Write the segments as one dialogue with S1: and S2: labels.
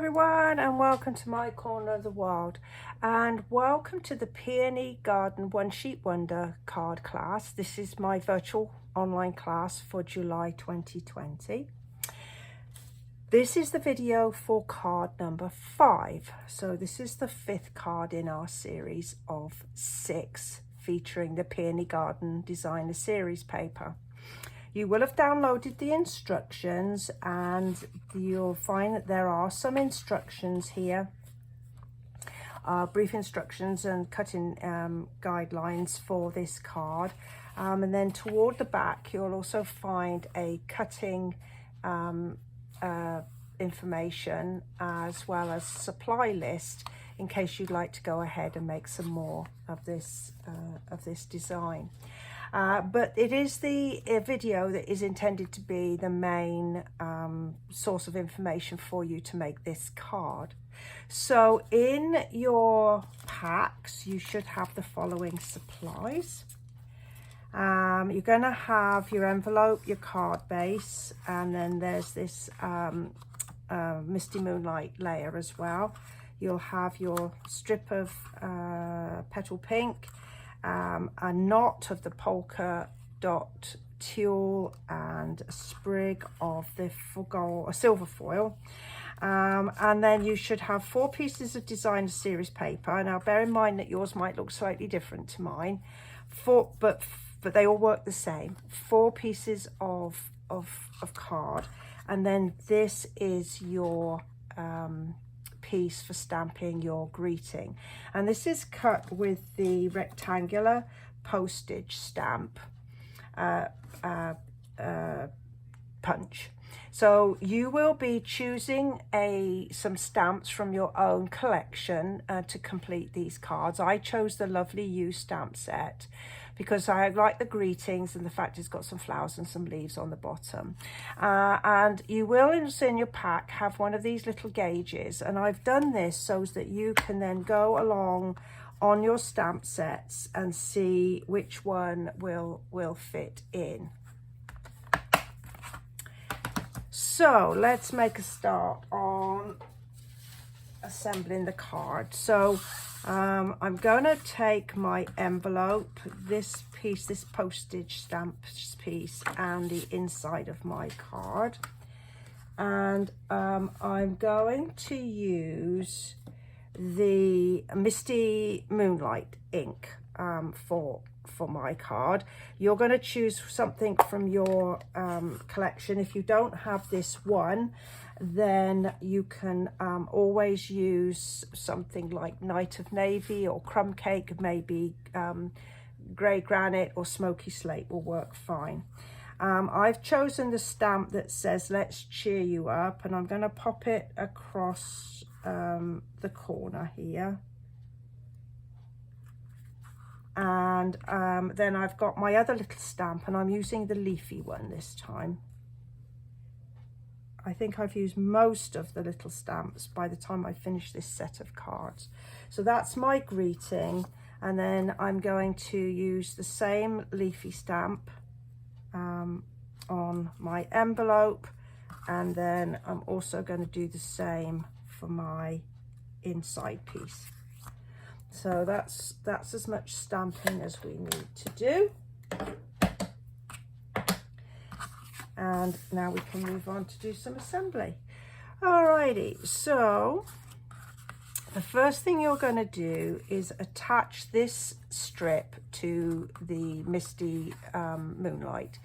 S1: everyone, and welcome to my corner of the world, and welcome to the Peony Garden One Sheet Wonder card class. This is my virtual online class for July 2020. This is the video for card number 5. So this is the 5th card in our series of 6 featuring the Peony Garden Designer Series paper. You will have downloaded the instructions, and you'll find that there are some instructions here, brief instructions and cutting guidelines for this card. And then toward the back, you'll also find a cutting information as well as supply list in case you'd like to go ahead and make some more of this design. But it is the video that is intended to be the main source of information for you to make this card. So in your packs, you should have the following supplies. You're going to have your envelope, your card base, and then there's this Misty Moonlight layer as well. You'll have your strip of petal pink, a knot of the polka dot tulle, and a sprig of the silver foil, and then you should have 4 pieces of designer series paper. Now bear in mind that yours might look slightly different to mine, but they all work the same. 4 pieces of card, and then this is your piece for stamping your greeting, and this is cut with the rectangular postage stamp punch. So you will be choosing some stamps from your own collection to complete these cards. I chose the Lovely You stamp set because I like the greetings and the fact it's got some flowers and some leaves on the bottom. And you will, in your pack, have one of these little gauges, and I've done this so that you can then go along on your stamp sets and see which one will fit in. So let's make a start on assembling the card. So I'm going to take my envelope, this piece, this postage stamp piece, and the inside of my card, and I'm going to use the Misty Moonlight ink for my card. You're going to choose something from your collection. If you don't have this one, then you can always use something like Night of Navy or Crumb Cake. Maybe grey granite or smoky slate will work fine. I've chosen the stamp that says "Let's cheer you up," and I'm going to pop it across the corner here. And then I've got my other little stamp, and I'm using the leafy one this time. I think I've used most of the little stamps by the time I finish this set of cards. So that's my greeting, and then I'm going to use the same leafy stamp on my envelope, and then I'm also going to do the same for my inside piece. So that's as much stamping as we need to do. And now we can move on to do some assembly. Alrighty, so the first thing you're going to do is attach this strip to the Misty Moonlight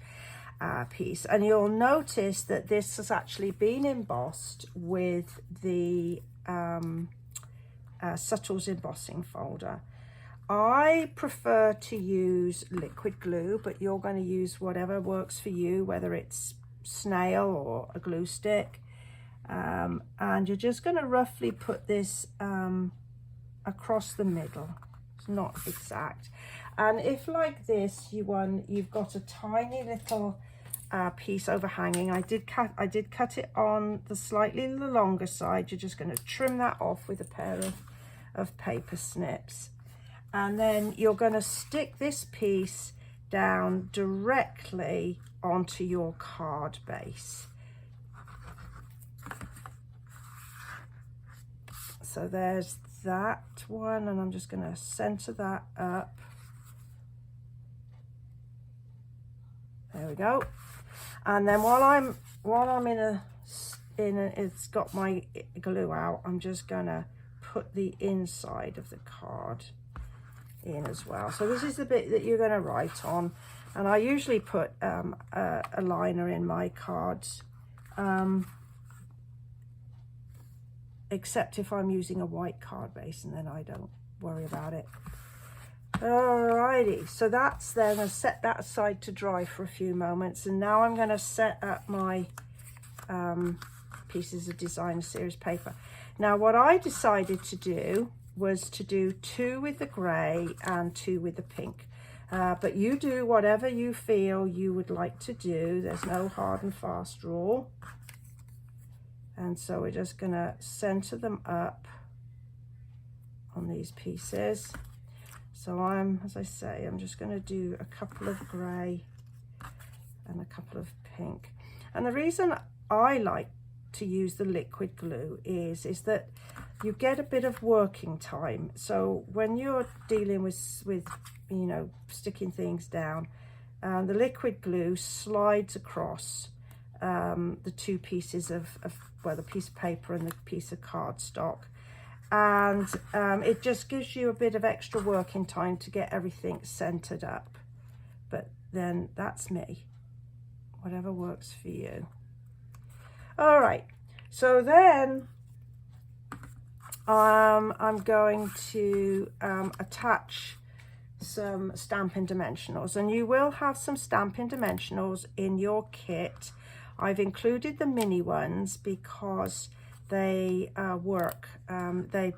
S1: piece, and you'll notice that this has actually been embossed with the Subtle's embossing folder. I prefer to use liquid glue, but you're going to use whatever works for you, whether it's snail or a glue stick. And you're just going to roughly put this across the middle. It's not exact. And if, like this, you've got a tiny little piece overhanging, I did cut it on the slightly longer side. You're just going to trim that off with a pair of paper snips, and then you're going to stick this piece down directly onto your card base. So there's that one, and I'm just going to center that up. There we go. And then while I'm it's got my glue out, I'm just going to put the inside of the card in as well. So this is the bit that you're going to write on, and I usually put a liner in my cards, except if I'm using a white card base, and then I don't worry about it. Alrighty, so that's then, I'm going to set that aside to dry for a few moments, and now I'm going to set up my pieces of designer series paper. Now what I decided to do was to do 2 with the grey and 2 with the pink, but you do whatever you feel you would like to do. There's no hard and fast rule. And so we're just going to center them up on these pieces. So as I say, I'm just going to do a couple of grey and a couple of pink. And the reason I like to use the liquid glue is that you get a bit of working time. So when you're dealing with you know, sticking things down, the liquid glue slides across the 2 pieces of well, the piece of paper and the piece of cardstock, and it just gives you a bit of extra working time to get everything centered up. But then that's me, whatever works for you. All right, so then I'm going to attach some Stampin' Dimensionals, and you will have some Stampin' Dimensionals in your kit. I've included the mini ones because they work. They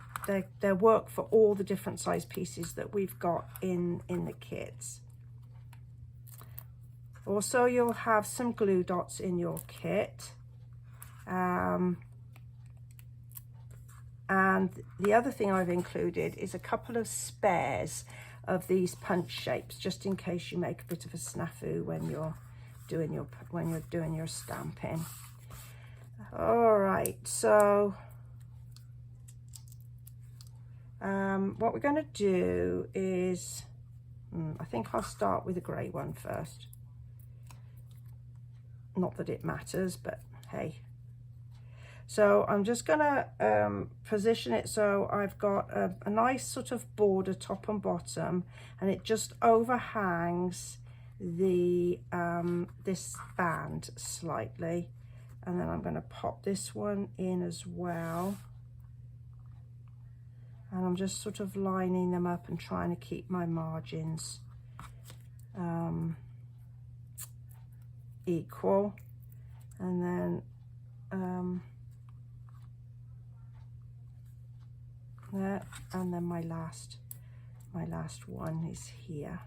S1: work for all the different size pieces that we've got in the kits. Also, you'll have some glue dots in your kit. And the other thing I've included is a couple of spares of these punch shapes, just in case you make a bit of a snafu when you're doing your stamping. All right, so what we're going to do is, I think I'll start with the grey one first. Not that it matters, but hey. So I'm just going to position it so I've got a nice sort of border top and bottom, and it just overhangs the this band slightly. And then I'm going to pop this one in as well, and I'm just sort of lining them up and trying to keep my margins equal. And then there, and then my last one is here.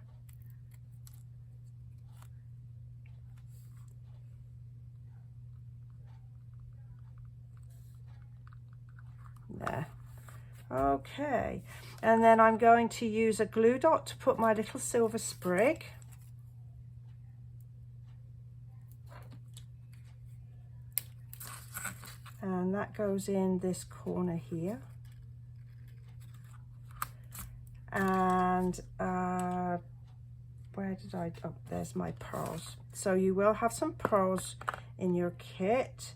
S1: There. Okay, and then I'm going to use a glue dot to put my little silver sprig. And that goes in this corner here. And where did I, oh, there's my pearls. So you will have some pearls in your kit.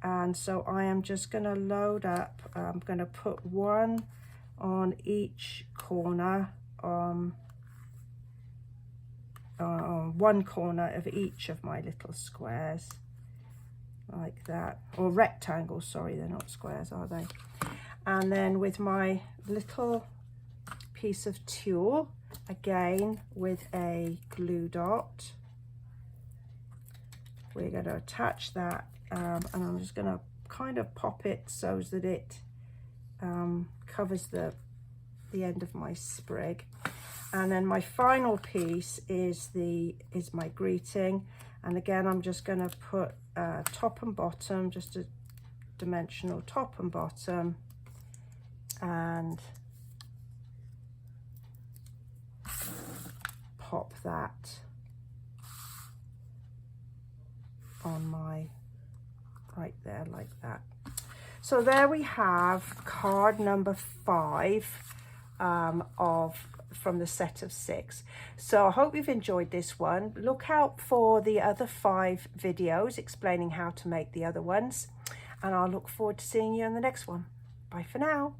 S1: And so I am just going to load up, I'm going to put one on each corner, on one corner of each of my little squares, like that, or rectangles, sorry, they're not squares, are they? And then with my little piece of tulle, again with a glue dot, we're going to attach that. And I'm just going to kind of pop it so that it covers the end of my sprig. And then my final piece is my greeting, and again I'm just going to put top and bottom, just a dimensional top and bottom, and pop that on my right there like that. So there we have card number 5 from the set of 6. So I hope you've enjoyed this one. Look out for the other 5 videos explaining how to make the other ones, and I'll look forward to seeing you in the next one. Bye for now.